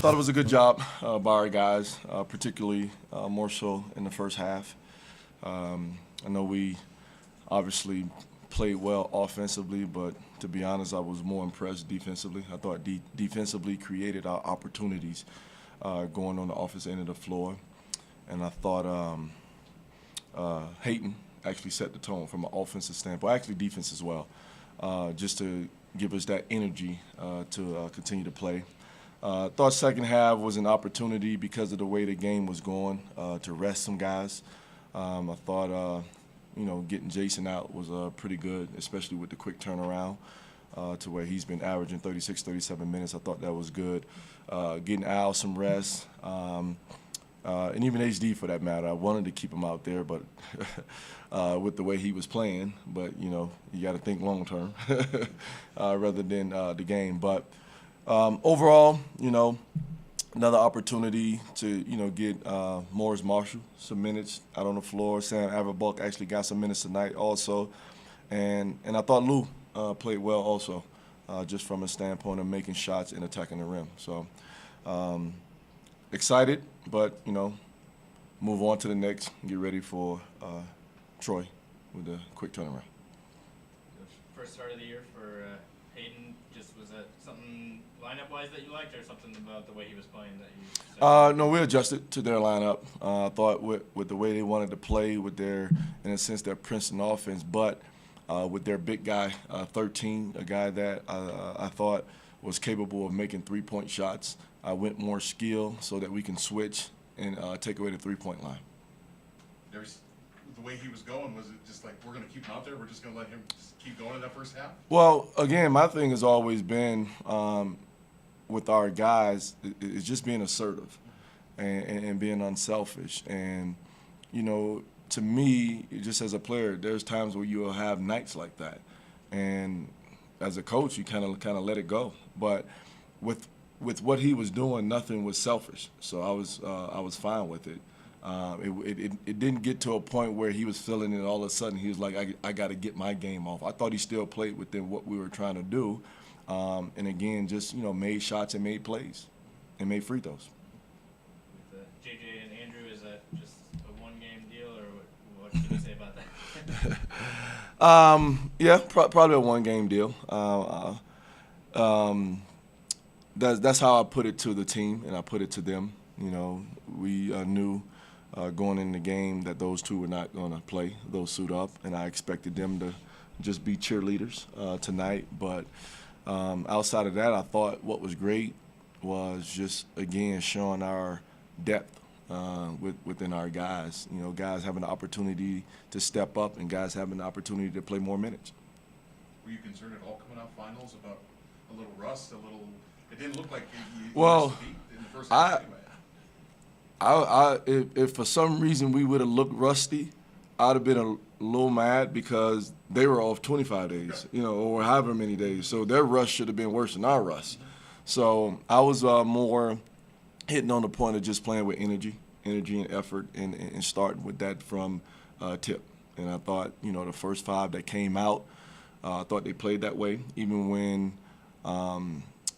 Thought it was a good job by our guys, particularly more so in the first half. I know we obviously played well offensively, but to be honest, I was more impressed defensively. I thought defensively created our opportunities going on the offensive end of the floor. And I thought Hayden actually set the tone from an offensive standpoint, actually defense as well, just to give us that energy to continue to play. Thought second half was an opportunity because of the way the game was going to rest some guys. I thought, getting Jason out was pretty good, especially with the quick turnaround to where he's been averaging 36, 37 minutes. I thought that was good. Getting Al some rest, and even HD for that matter. I wanted to keep him out there, but with the way he was playing. But, you got to think long term rather than the game. But overall, another opportunity to, get Morris Marshall some minutes out on the floor. Sam Averbuck actually got some minutes tonight also. And I thought Lou played well also, just from a standpoint of making shots and attacking the rim. So excited, but, move on to the next and get ready for Troy with a quick turnaround. First start of the year for Hayden, was that something lineup-wise that you liked, or something about the way he was playing that you? No, we adjusted to their lineup. I thought with the way they wanted to play with their, in a sense, their Princeton offense, but with their big guy, 13, a guy that I thought was capable of making three-point shots. I went more skill so that we can switch and take away the three-point line. The way he was going, was it just like, we're going to keep him out there, we're just going to let him just keep going in that first half? Well, again, my thing has always been with our guys, it's just being assertive and being unselfish. And, to me, just as a player, there's times where you'll have nights like that. And as a coach, you kind of let it go. But with what he was doing, nothing was selfish. So I was fine with it. It didn't get to a point where he was feeling it all of a sudden. He was like, I got to get my game off. I thought he still played within what we were trying to do. And again, just, made shots and made plays and made free throws. With JJ and Andrew, is that just a one-game deal, or what can you say about that? Yeah, probably a one-game deal. That's how I put it to the team, and I put it to them. We knew going in the game that those two were not going to play, those suit up, and I expected them to just be cheerleaders tonight. But outside of that, I thought what was great was just, again, showing our depth within our guys. Guys having the opportunity to step up and guys having the opportunity to play more minutes. Were you concerned at all coming out finals about a little rust, it didn't look like you well, beat in the first half anyway. If for some reason we would have looked rusty, I'd have been a little mad because they were off 25 days, or however many days. So their rust should have been worse than our rust. So I was more hitting on the point of just playing with energy and effort, and starting with that from tip. And I thought, the first five that came out, I thought they played that way, even when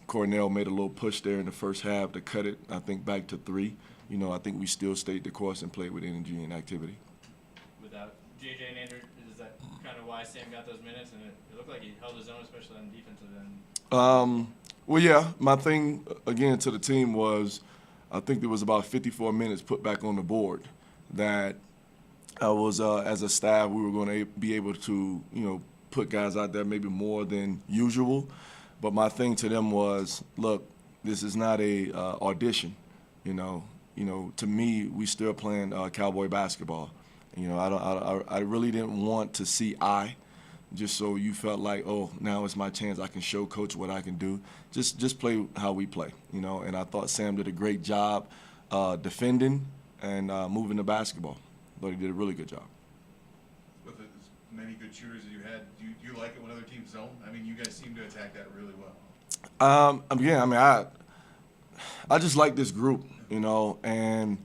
Cornell made a little push there in the first half to cut it, I think, back to 3. I think we still stayed the course and played with energy and activity. Without JJ and Andrew, is that kind of why Sam got those minutes? And it looked like he held his own, especially on defensive end. Well, yeah, my thing, again, to the team was I think there was about 54 minutes put back on the board that I was, as a staff, we were going to be able to, put guys out there maybe more than usual. But my thing to them was, look, this is not a audition. To me, we still playing Cowboy basketball. I really didn't want to see just so you felt like, oh, now it's my chance. I can show coach what I can do. Just play how we play. And I thought Sam did a great job defending and moving the basketball. But he did a really good job. With as many good shooters as you had, do you like it when other teams zone? I mean, you guys seem to attack that really well. I just like this group, and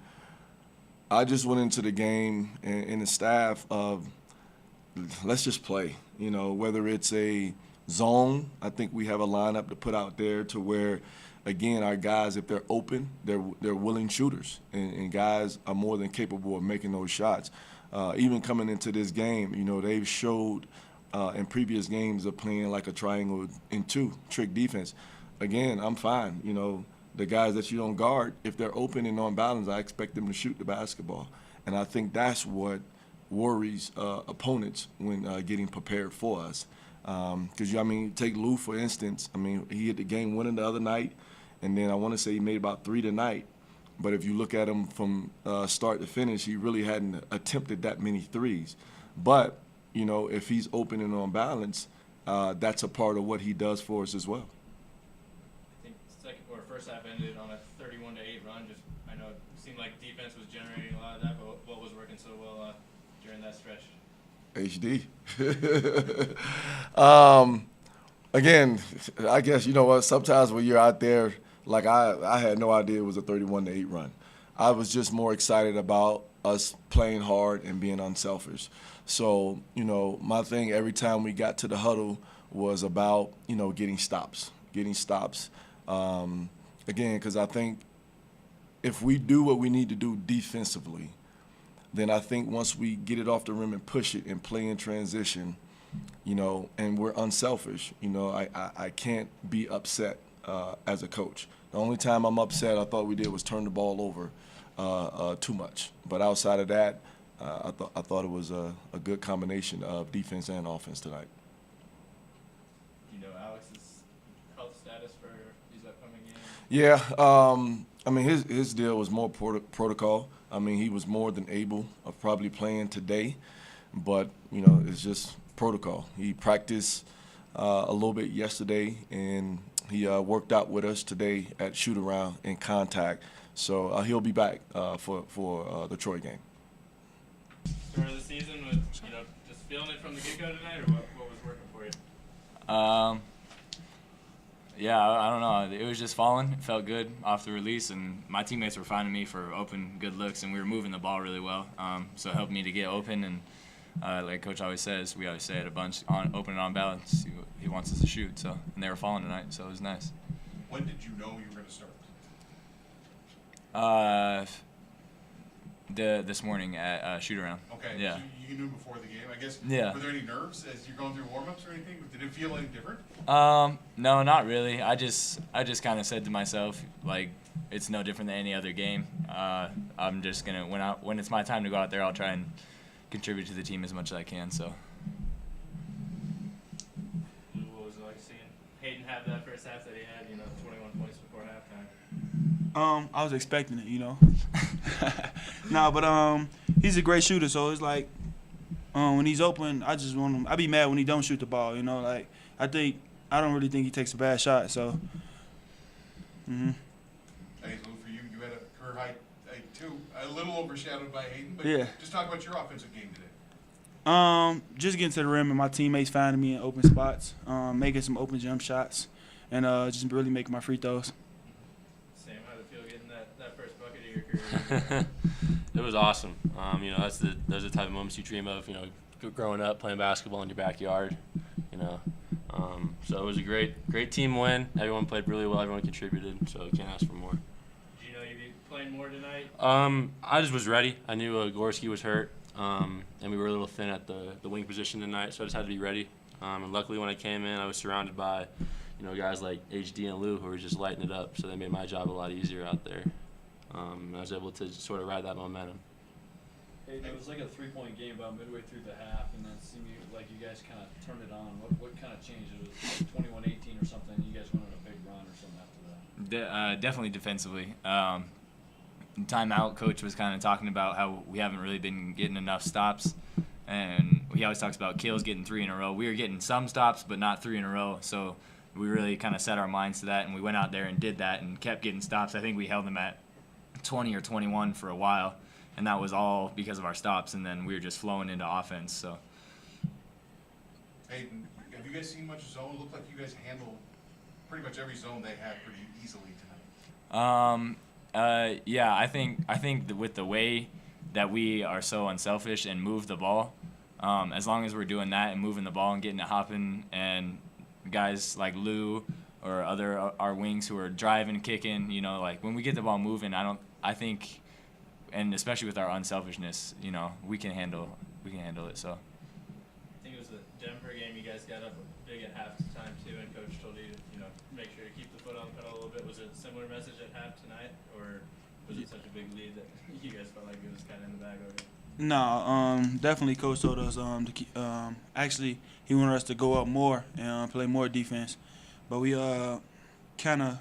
I just went into the game and the staff of let's just play, whether it's a Zone, I think we have a lineup to put out there to where, again, our guys, if they're open, they're willing shooters, and guys are more than capable of making those shots. Even coming into this game, you know, they've showed in previous games of playing like a triangle and two trick defense. Again, I'm fine. You know, the guys that you don't guard, if they're open and on balance, I expect them to shoot the basketball. And I think that's what worries opponents when getting prepared for us. Because, I mean, take Lou, for instance. I mean, he hit the game winner the other night, and then I want to say he made about 3 tonight. But if you look at him from start to finish, he really hadn't attempted that many threes. But, you know, if he's open and on balance, that's a part of what he does for us as well. I think first half ended on a 31-8 run. Just, I know it seemed like defense was generating a lot of that, but what was working so well during that stretch? HD. Again, I guess, you know what, sometimes when you're out there, like I had no idea it was a 31-8 run. I was just more excited about us playing hard and being unselfish. So, you know, my thing every time we got to the huddle was about, you know, getting stops. Again, because I think if we do what we need to do defensively, then I think once we get it off the rim and push it and play in transition, you know, and we're unselfish, you know, I can't be upset as a coach. The only time I'm upset I thought we did was turn the ball over too much. But outside of that, I thought it was a good combination of defense and offense tonight. Do you know Alex's health status for these upcoming games? Yeah, I mean, his deal was more protocol. I mean, he was more than able of probably playing today, but, you know, it's just protocol. He practiced a little bit yesterday, and he worked out with us today at shoot-around in contact. So he'll be back for the Troy game. Start of the season was, you know, just feeling it from the get-go tonight, or what was working for you? Yeah, I don't know. It was just falling. It felt good off the release, and my teammates were finding me for open, good looks, and we were moving the ball really well. So it helped me to get open, and like Coach always says, we always say it a bunch, open and on balance. He wants us to shoot, so, and they were falling tonight, so it was nice. When did you know you were going to start? This morning at shoot-around. Okay, Yeah. so you knew before the game, I guess. Yeah. Were there any nerves as you're going through warm-ups or anything? Did it feel any different? No, not really. I just kind of said to myself, like, it's no different than any other game. I'm just gonna when it's my time to go out there, I'll try and contribute to the team as much as I can. So. What was it like seeing Hayden have that first half that he had? You know, 21 points before halftime. I was expecting it, you know. But he's a great shooter, so it's like when he's open, I just want him. I be mad when he don't shoot the ball, you know. Like I don't really think he takes a bad shot, so. Hey, Lou, for you had a career high too, a little overshadowed by Hayden, but Yeah. just talk about your offensive game today. Just getting to the rim and my teammates finding me in open spots, making some open jump shots, and just really making my free throws. Sam, how'd it feel getting that first bucket of your career? It was awesome. You know, those are the type of moments you dream of. You know, growing up playing basketball in your backyard. You know, so it was a great team win. Everyone played really well. Everyone contributed. So can't ask for more. Did you know you'd be playing more tonight? I just was ready. I knew Gorski was hurt, and we were a little thin at the wing position tonight. So I just had to be ready. And luckily, when I came in, I was surrounded by, you know, guys like HD and Lou who were just lighting it up. So they made my job a lot easier out there. I was able to sort of ride that momentum. Hey, it was like a 3-point game about midway through the half, and then it seemed like you guys kind of turned it on. What kind of changed? It was like 21-18 or something. You guys went on a big run or something after that. Definitely defensively. Timeout coach was kind of talking about how we haven't really been getting enough stops, and he always talks about kills getting 3 in a row. We were getting some stops, but not 3 in a row. So we really kind of set our minds to that, and we went out there and did that and kept getting stops. I think we held them at 20 or 21 for a while, and that was all because of our stops, and then we were just flowing into offense. So. Hayden, have you guys seen much zone? It looked like you guys handled pretty much every zone they had pretty easily tonight. Yeah, I think that with the way that we are so unselfish and move the ball, as long as we're doing that and moving the ball and getting it hopping and guys like Lou or our wings who are driving, kicking. You know, like when we get the ball moving, I think, and especially with our unselfishness, you know, we can handle it. So. I think it was the Denver game. You guys got up big at halftime too, and coach told you, you know, make sure you keep the foot on the pedal a little bit. Was it a similar message at half tonight, or was it such a big lead that you guys felt like it was kind of in the bag already? No, definitely coach told us to keep, actually he wanted us to go up more and play more defense, but we kind of.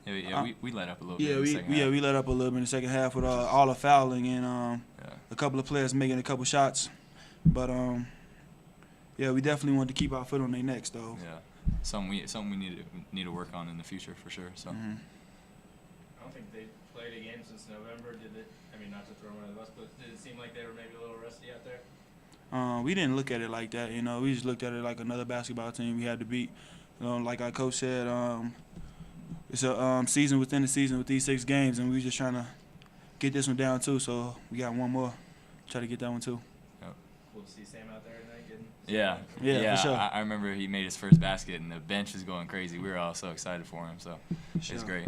Yeah, we let up a little bit. In the second we half. we let up a little bit in the second half with all the fouling and a couple of players making a couple shots, but yeah, we definitely wanted to keep our foot on their necks though. Yeah, something we need to work on in the future for sure. So. Mm-hmm. I don't think they played a game since November. Did it? I mean, not to throw them under the bus, but did it seem like they were maybe a little rusty out there? We didn't look at it like that, you know. We just looked at it like another basketball team we had to beat. Like our coach said, it's a season within the season with these 6 games, and we just trying to get this one down too. So we got one more, try to get that one too. Cool to see Sam out there tonight getting. Yeah, for sure. I remember he made his first basket, and the bench was going crazy. We were all so excited for him. So For it's sure. great.